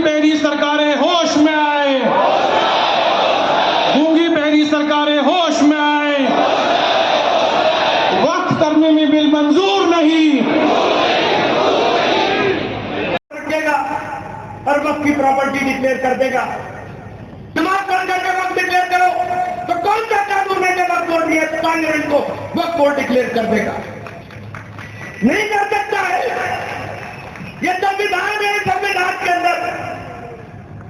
بہری سرکاریں ہوش میں آئے، گونگی بہری سرکاریں ہوش میں آئے، وقت ترمیمی بل منظور نہیں۔ رکھے گا اور وقت کی پراپرٹی ڈکلیئر کر دے گا۔ نماز پڑھ کر کے وقت ڈکلیئر کرو تو کون سا قانون ہے جو وقت بورڈ دیا پارلیمنٹ کو وقت بورڈ ڈکلیئر کر دے گا؟ نہیں کر سکتا ہے۔ یہ سنویدھان ہے، سنویدھان کے اندر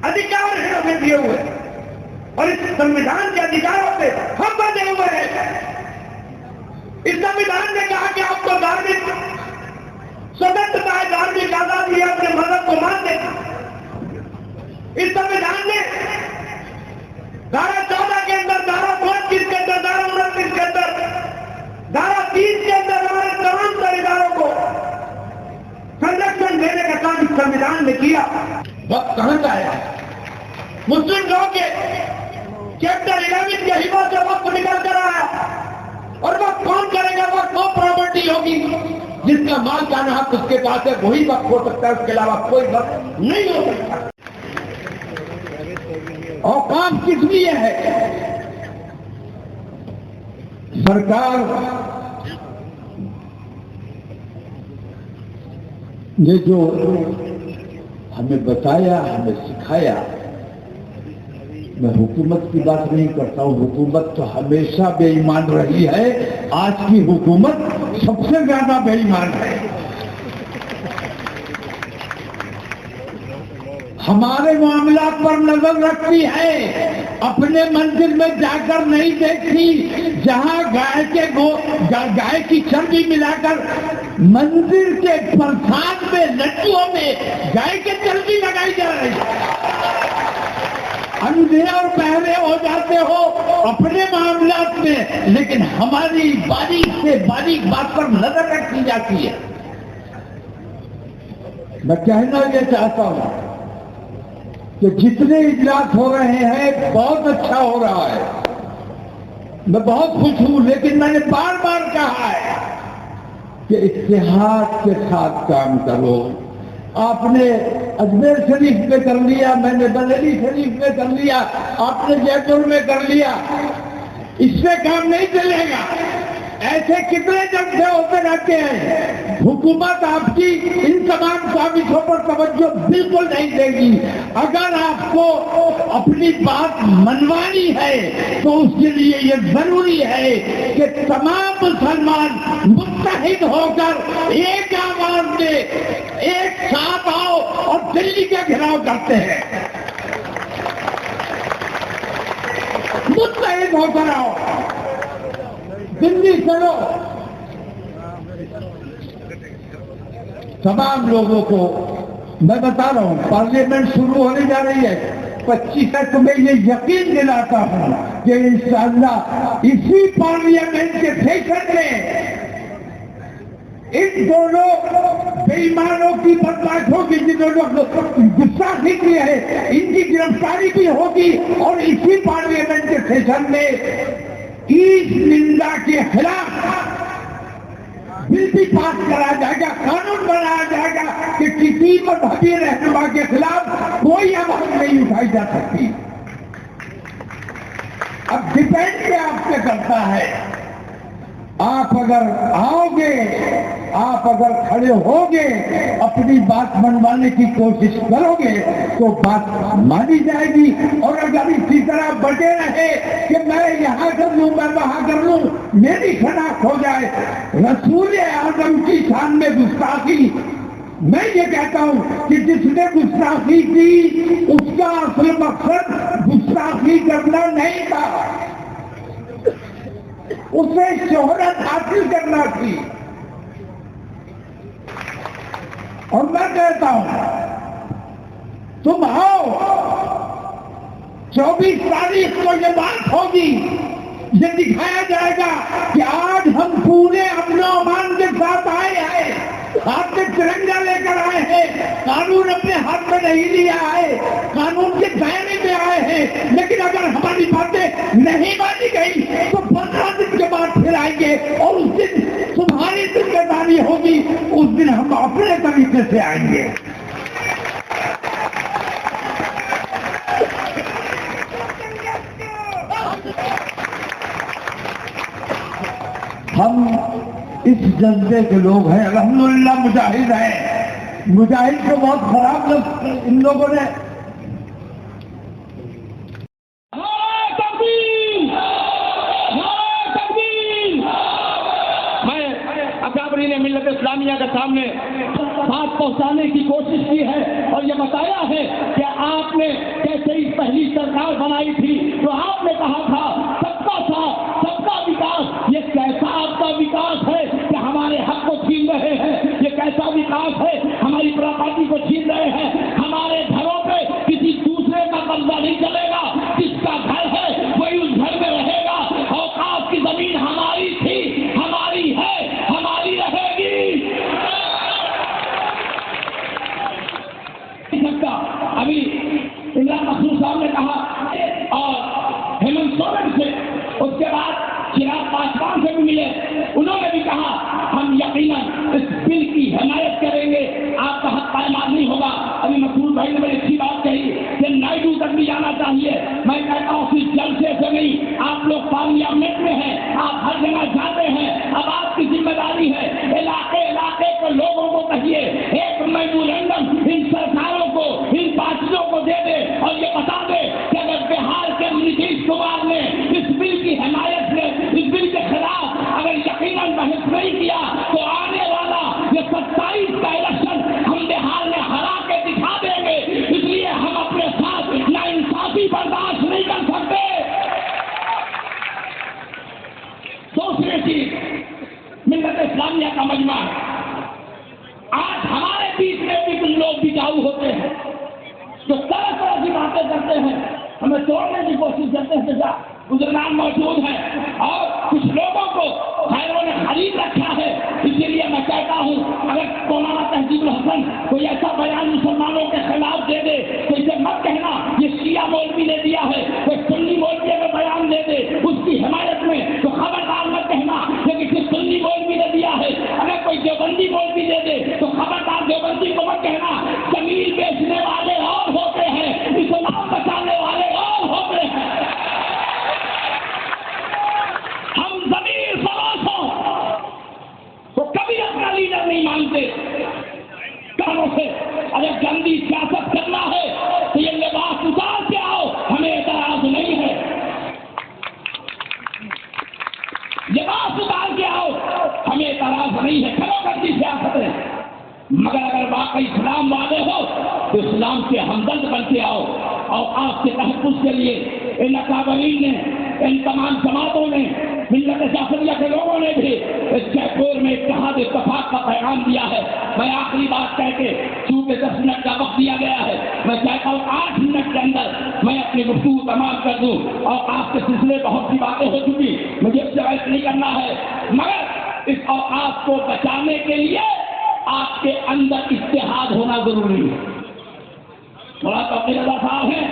ادھیکار ہیں ہمیں دیے ہوئے، اور اس سنویدھان کے ادھیکاروں سے ہم بندھے ہوئے ہیں۔ اس سنویدھان نے کہا کہ آپ کو دھارمک سوتنترتا ہے، دھارمک آزادی ہے، اپنے مذہب کو ماننے کا۔ اس سنویدھان نے دھارا 14 کے اندر، دھارا 29 کے اندر، دھارا 29 کے اندر، دھارا 30 کے اندر ہمارے تمام اداروں کو سنرکشن دینے کا کام اس سنویدھان نے کیا۔ وقت کہاں کا ہے؟ مسلم لاء کے چیپٹر 11 کے حصہ سے وقت نکل کر آیا، اور وقت کون کرے گا؟ وقت وہ پراپرٹی ہوگی جس کا مالکانہ حق اس کے پاس ہے، وہی وقت ہو سکتا ہے، اس کے علاوہ کوئی وقت نہیں ہو سکتا۔ اور کام کس لیے ہے؟ سرکار نے جو ہمیں بتایا، ہمیں سکھایا، میں حکومت کی بات نہیں کرتا ہوں، حکومت تو ہمیشہ بے ایمان رہی ہے، آج کی حکومت سب سے زیادہ بے ایمان ہے۔ ہمارے معاملات پر نظر رکھتی ہے، اپنے منزل میں جا کر نہیں دیکھتی، جہاں گائے کی چربی ملا کر منزل کے پرساد میں، لڈوؤں میں گائے کی چربی لگائی جا رہی ہے۔ اندھے اور بہرے ہو جاتے ہو اپنے معاملات میں، لیکن ہماری باریک سے باریک بات پر نظر رکھی جاتی ہے۔ میں کہنا یہ چاہتا ہوں کہ جتنے اجلاس ہو رہے ہیں بہت اچھا ہو رہا ہے، میں بہت خوش ہوں، لیکن میں نے بار بار کہا ہے کہ اتحاد کے ساتھ کام کرو۔ آپ نے اجمیر شریف میں کر لیا، میں نے بریلی شریف میں کر لیا، آپ نے جے پور میں کر لیا، اس سے کام نہیں چلے گا۔ ایسے کتنے جلسے ہوتے رہتے ہیں، حکومت آپ کی ان تمام کاوشوں پر توجہ بالکل نہیں دے گی۔ اگر آپ کو اپنی بات منوانی ہے تو اس کے لیے یہ ضروری ہے کہ تمام مسلمان متحد ہو کر ایک آواز میں ایک ساتھ آؤ اور دلی کا گھیراؤ کرتے ہیں، متحد ہو کر آؤ، دلی چلو۔ تمام لوگوں کو میں بتا رہا ہوں، پارلیمنٹ شروع ہونے جا رہی ہے 25 تک، میں یہ یقین دلاتا ہوں کہ انشاءاللہ اسی پارلیمنٹ کے سیشن میں ان دونوں بے ایمانوں کی برداشت ہوگی، جنہوں نے گستاخی کی ہے، ان کی گرفتاری بھی ہوگی، اور اسی پارلیمنٹ کے سیشن میں اس نندا کے خلاف بل بھی پاس کرا جائے گا، قانون بنایا جائے گا کہ کسی مذہبی رہنما کے خلاف کوئی آواز نہیں اٹھائی جا سکتی۔ اب ڈیپینڈ پہ آپ سے کرتا ہے، آپ اگر آؤ گے، آپ اگر کھڑے ہوگے، اپنی بات منوانے کی کوشش کرو گے تو بات مانی جائے گی، اور اگر اسی طرح بٹے رہے کہ میں یہاں کر لوں، میں وہاں کر لوں، میری شناخت ہو جائے، رسول اعظم کی شان میں گستاخی، میں یہ کہتا ہوں کہ جس نے گستاخی کی اس کا اصل مقصد گستاخی کرنا نہیں تھا، اسے شہرت حاصل کرنا تھی۔ اور میں کہتا ہوں تم آؤ، 24 تاریخ کو یہ بات ہوگی، یہ دکھایا جائے گا کہ آج ہم پورے امن و امان کے ساتھ آئے ہیں، ہاتھ میں ترنگا لے کر آئے ہیں، قانون اپنے ہاتھ میں نہیں لیا ہے، قانون کے دائرے میں آئے ہیں، لیکن اگر ہماری باتیں نہیں مانی گئی تو 15 دن کے بعد پھر آئیں گے، اور اس دن تمہاری ذمہ داری ہوگی، اس دن ہم اپنے طریقے سے آئیں گے۔ ہم اس جذبے کے لوگ ہیں، الحمدللہ مجاہد ہیں. مجاہد کو بہت خراب لفظ ان لوگوں نے ملت اسلامیہ کے سامنے بات پہنچانے کی کوشش کی ہے اور یہ بتایا ہے کہ آپ نے کیسے ہی پہلی سرکار بنائی تھی تو آپ نے کہا تھا سب کا ساتھ سب کا وکاس. یہ کیسا آپ کا وکاس ہے کہ ہمارے حق کو چھین رہے ہیں؟ یہ کیسا وکاس ہے ہماری پراپرٹی کو چھین رہے ہیں؟ ہمارے گھروں پہ کسی دوسرے کا قبضہ نہیں چلے گا، جس کا گھر ہے وہی اس گھر میں رہے گا. اوقاف کی زمین ہماری تھی، ہماری ہے، ہماری رہے گی. ابھی عمران مخصوص صاحب نے کہا اور ہیمنت سورن سے، اس کے بعد چراغ پاسوان سے بھی ملے، انہوں نے بھی کہا ہم یقیناً اس بل کی حمایت کریں گے، آپ کا حق پائمال نہیں ہوگا. ابھی مسعود بھائی نے بڑی اچھی بات کہی کہ نائڈو تک بھی جانا چاہیے. میں کہتا ہوں اس جلسے سے نہیں، آپ لوگ پارلیمنٹ میں ہیں، آپ ہر جگہ جاتے ہیں، اب آپ کی ذمہ داری ہے علاقے علاقے کے لوگوں کو کہیے ایک میمورینڈم ان سرکاروں کو، ان پارٹیوں کو دے دے اور یہ بتا دے کہ اگر بہار کے نتیش کمار نے اس بل کی حمایت میں اس بل کے خلاف اگر یقیناً بحث نہیں کیا تو آنے والا یہ 27 کا الیکشن ہم بہار میں ہرا کے دکھا دیں گے. اس لیے ہم اپنے ساتھ ناانصافی برداشت نہیں کر سکتے. دوسری چیز ملت اسلامیہ کا مجمع ہے. آج ہمارے بیچ میں بھی کچھ لوگ بچاؤ ہوتے ہیں جو طرح طرح کی باتیں کرتے ہیں، ہمیں توڑنے کی کوشش کرتے ہیں. جیسا بزرگان موجود ہیں اور کچھ لوگوں کو خیروں نے خرید رکھا ہے. اسی لیے میں کہتا ہوں اگر مولانا تہذیب الحسن کوئی ایسا بیان مسلمانوں کے خلاف دے دے تو اسے مت کہنا یہ شیعہ مولوی نے دیا ہے. کوئی سنی مولوی اگر بیان دے دے اس کی حمایت میں تو خبردار مت کہنا یہ کسی سنی مولوی نے دیا ہے. اگر کوئی دیوبندی مولوی دے دے تو خبردار دیوبندی کو مت کہنا. زمین بیچنے والے اور ہوتے ہیں، اسلام بچانے والے اور ہوتے ہیں. ہم زمین فروشوں کو کبھی اپنا لیڈر نہیں مانتے. کانوں سے اگر گندی سیاست کرنا ہے تو یہ لباس اتار کے آؤ، ہمیں اعتراض نہیں ہے. لباس اتار کے آؤ، ہمیں اعتراض نہیں ہے. کرو گندی سیاست ہے، مگر اگر واقعی اسلام والے ہو تو اسلام کے ہمدرد بن کے آؤ. اور آپ کے تحفظ کے لیے ان اکابرین نے، ان تمام جماعتوں نے، ملت جعفریہ کے لوگوں نے بھی اس جے پور میں اتحاد اتفاق کا پیغام دیا ہے. میں آخری بات کہہ کے، چونکہ 10 منٹ کا وقت دیا گیا ہے، میں چاہتا ہوں 8 منٹ کے اندر میں اپنی گفتگو تمام کر دوں. اور آپ کے سلسلے بہت سی باتیں ہو چکی، مجھے اس سے بحث نہیں کرنا ہے، مگر اس اوقات کو بچانے کے لیے آپ کے اندر اتحاد ہونا ضروری ہے. مولانا توقیر رضا صاحب ہیں،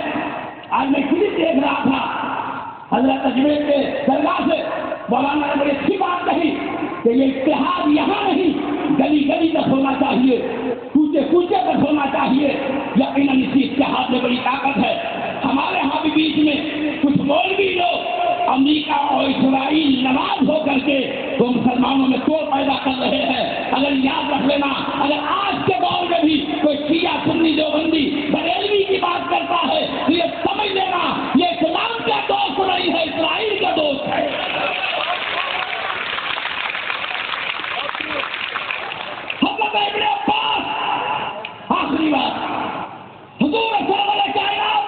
آج میں کلپ دیکھ رہا تھا حضرت اجمیر کے درگاہ سے، مولانا نے بڑی اچھی بات کہی کہ یہ اتحاد یہاں نہیں، گلی گلی تک ہونا چاہیے، کوچے کوچے تک ہونا چاہیے. یقیناً اسی اتحاد میں بڑی طاقت ہے. ہمارے ہاں بھی بیچ میں کچھ مولوی لوگ امریکہ اور اسرائیل نواز ہو کر کے وہ مسلمانوں میں توڑ پیدا کر رہے ہیں. اگر یاد رکھ لینا، اگر آج کے دور میں بھی کوئی شیعہ سنی دیوبندی بریلوی کی بات کرتا ہے تو یہ سمجھ لینا یہ اسلام کا دوست نہیں ہے، اسرائیل کا دوست ہے. حضرت ابن عباس، آخری بات، حضور سرور کائنات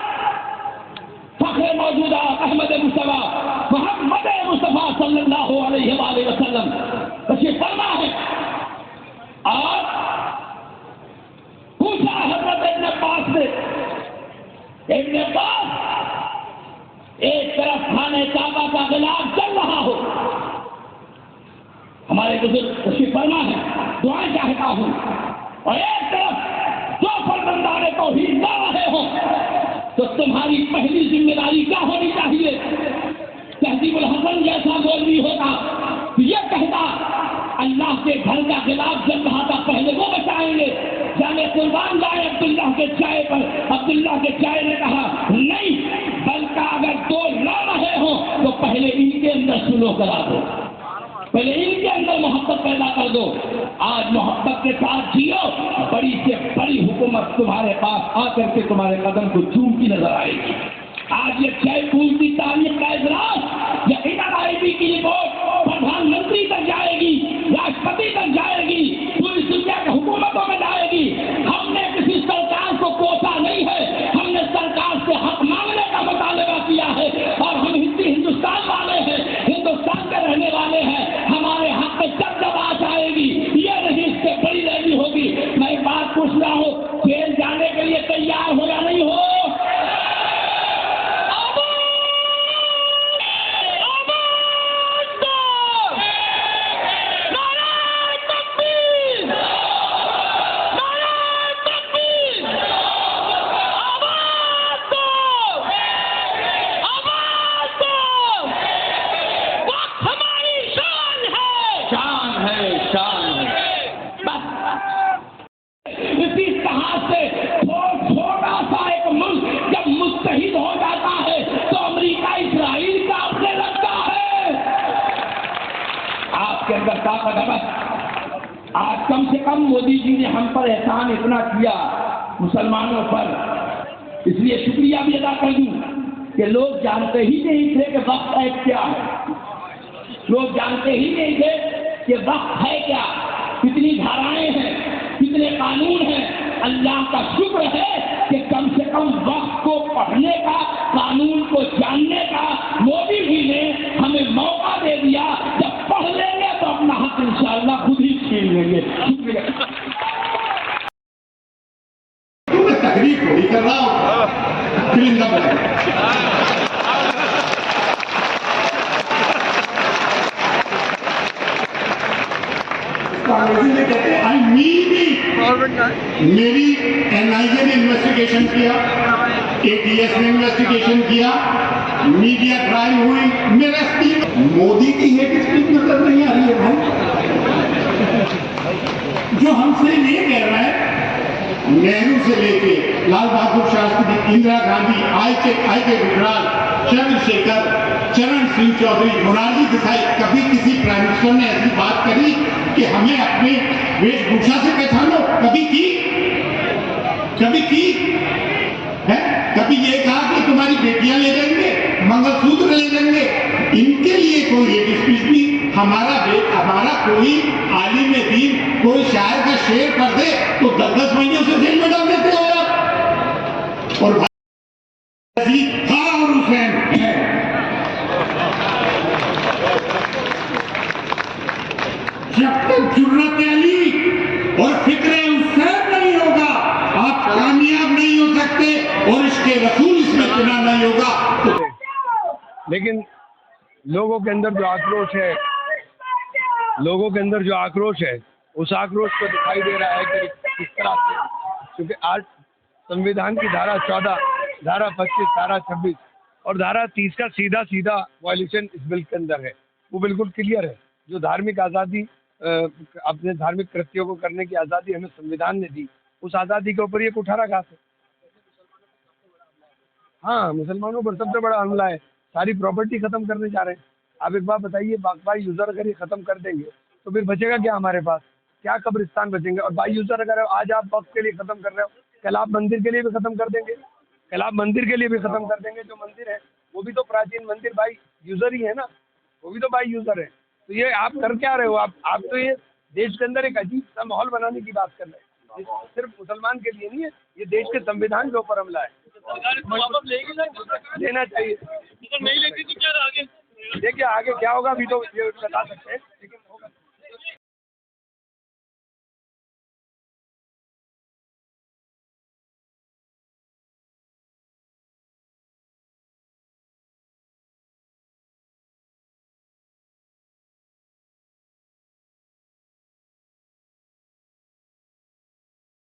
فخر موجودات احمد مصطفیٰ محمد مصطفیٰ صلی اللہ علیہ وآلہ وسلم تشریف فرما ہے. اور پوچھا حضرت ابن عباس سے، ابن عباس ایک طرف خانہ کعبہ کا غلاف چل رہا ہو، ہمارے بزرگ تشریف فرما ہے، دعائیں چاہتا ہوں، اور ایک طرف جو فرزندان توحید نہ رہے ہوں تو تمہاری پہلی ذمہ داری کیا ہونی چاہیے؟ تہذیب الحسن جیسا مولوی ہوتا یہ کہتا اللہ کے گھر کا غلاف جل رہا تھا، پہلے وہ بچائیں گے، جانے قربان جائے عبداللہ کے چائے پر. عبداللہ کے چائے نے کہا نہیں، بلکہ اگر دو لڑ رہے ہوں تو پہلے ان کے اندر سلو کرا دو، پہلے ان کے اندر محبت پیدا کر دو. آج محبت کے ساتھ جیو, بڑی سے بڑی حکومت تمہارے پاس آ کر کے تمہارے قدم کو چومتی نظر آئے گی. آج یہ 6 پول کی تاریخ کا اجلاس یقیناً IB کی رپورٹ پردھان منتری تک جائے گی, راشٹرپتی تک جائے گی, پوری دنیا کی حکومتوں میں جائے گی. ہم نے کسی سرکار کو کوسا نہیں ہے, ہم نے سرکار سے حق مانگنے کا مطالبہ کیا ہے. اور ہم ہندوستان والے ہیں, ہندوستان کے رہنے والے ہیں. ہمارے حق میں جب آواز آئے گی, یہ نہیں اس سے بڑی ریلی ہوگی. میں ایک بات پوچھ رہا ہوں, جیل جانے کے لیے تیار ہو یا نہیں ہو؟ آج کم سے کم مودی جی نے ہم پر احسان اتنا کیا مسلمانوں پر, اس لیے شکریہ بھی ادا کر دوں کہ لوگ جانتے ہی نہیں تھے کہ وقت ہے کیا ہے. لوگ جانتے ہی نہیں تھے کہ وقت ہے کیا, کتنی دھارائیں ہیں, کتنے قانون ہیں. اللہ کا شکر ہے کہ کم سے کم وقت کو پڑھنے کا, قانون کو جاننے کا مودی جی نے ہمیں موقع دے دیا. جب پڑھ لیں گے تو اپنا حق انشاءاللہ خود ہی چھین لیں گے. شکریہ. تقریب تھوڑی کر رہا ہوں, فلم کا کہتے ہیں میری NIA نے انویسٹیگیشن کیا, ATS نے انویسٹیگیشن کیا, میڈیا ٹرائل ہوئی, میرا مودی کی ہیٹ اسپیچ نظر نہیں آ رہی ہے بھائی. جو ہم سے یہ کہہ رہا ہے, نہرو سے لے کے لال بہادر شاستری, اندرا گاندھی, آئی کے گجرال, چندر شیکھر, چرن سنگھ چودھری, مورارجی دیسائی, کبھی کسی پرائم منسٹر نے ایسی بات کری کہ ہمیں اپنے ویش بھوشا سے پہچانو؟ کبھی کی کبھی یہ کہا کہ تمہاری بیٹیاں لے جائیں گے, منگل سوتر لے جائیں گے؟ ان کے لیے کوئی ہیٹ اسپیچ نہیں. ہمارا کوئی عالم دین کوئی شاعر کا شعر پڑھ دے تو 10 مہینوں سے جیل میں ڈال دیتے ہو آپ. اور اور حسین ہے, جب تک جرت علی اور فکر حسین نہیں ہوگا آپ کامیاب نہیں ہو سکتے, اور اس کے رسول اس میں بنا نہیں ہوگا. لیکن لوگوں کے اندر جو آکروش ہے اس آکروش کو دکھائی دے رہا ہے کہ کس طرح سے, کیونکہ آج سنویدھان کی دھارا 14, دھارا 25, دھارا 26 اور دھارا 30 کا سیدھا وائلیشن اس بل کے اندر ہے. وہ بالکل کلیئر ہے. جو دھارمک آزادی, اپنے دھارمک کرتیوں کو کرنے کی آزادی ہمیں سنویدھان نے دی, اس آزادی کے اوپر یہ کٹھارا گھاس ہے. ہاں, مسلمانوں پر سب سے بڑا حملہ ہے. ساری پراپرٹی ختم کرنے جا رہے ہیں. آپ ایک بات بتائیے, بائی یوزر اگر یہ ختم کر دیں گے تو پھر بچے گا کیا ہمارے پاس؟ کیا قبرستان بچیں گے؟ اور بائی یوزر اگر آج آپ وقت کے لیے ختم کر رہے ہو, کل آپ مندر کے لیے بھی ختم کر دیں گے, ختم کر دیں گے. جو مندر ہے وہ بھی تو پراچین مندر بائی یوزر ہی ہے نا, وہ بھی تو بائی یوزر ہے. تو یہ آپ کر کیا رہے ہو؟ آپ تو یہ دیش کے اندر ایک عجیب سا ماحول بنانے کی بات کر رہے ہیں. صرف مسلمان کے لیے نہیں ہے, یہ دیش کے سنویدھان کے اوپر حملہ ہے. لینا چاہیے. نہیں لیتی تو کیا آگے؟ دیکھیے آگے کیا ہوگا ابھی تو یہ بتا سکتے ہیں.